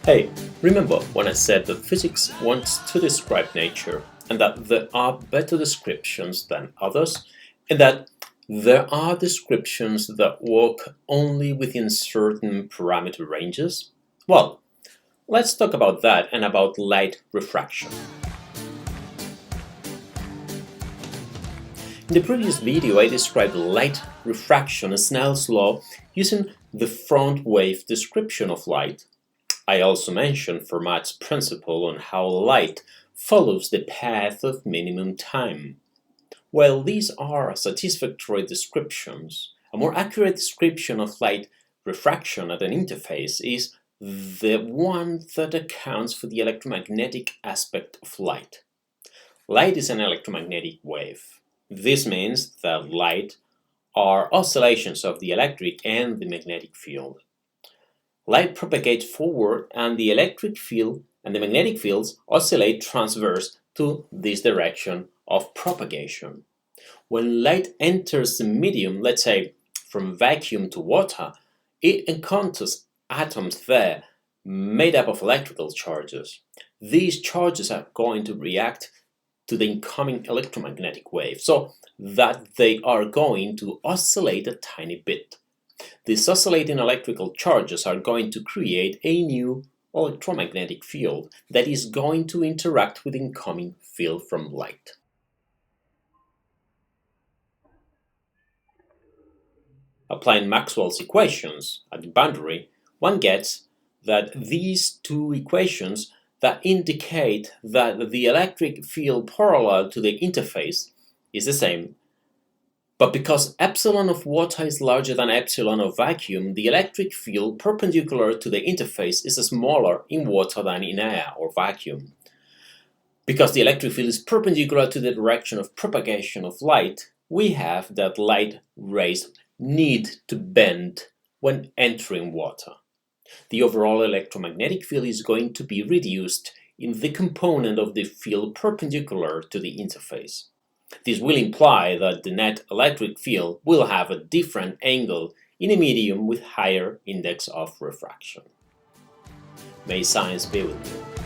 Hey, remember when I said that physics wants to describe nature and that there are better descriptions than others, and that there are descriptions that work only within certain parameter ranges? Well, let's talk about that and about light refraction. In the previous video, I described light refraction as Snell's law using the front wave description of light. I also mentioned Fermat's principle on how light follows the path of minimum time. While these are satisfactory descriptions, a more accurate description of light refraction at an interface is the one that accounts for the electromagnetic aspect of light. Light is an electromagnetic wave. This means that light are oscillations of the electric and the magnetic field. Light propagates forward and the electric field and the magnetic fields oscillate transverse to this direction of propagation. When light enters the medium, let's say from vacuum to water, it encounters atoms there made up of electrical charges. These charges are going to react to the incoming electromagnetic wave so that they are going to oscillate a tiny bit. These oscillating electrical charges are going to create a new electromagnetic field that is going to interact with the incoming field from light. Applying Maxwell's equations at the boundary, one gets that these two equations that indicate that the electric field parallel to the interface is the same. But because epsilon of water is larger than epsilon of vacuum, the electric field perpendicular to the interface is smaller in water than in air or vacuum. Because the electric field is perpendicular to the direction of propagation of light, we have that light rays need to bend when entering water. The overall electromagnetic field is going to be reduced in the component of the field perpendicular to the interface. This will imply that the net electric field will have a different angle in a medium with higher index of refraction. May science be with you.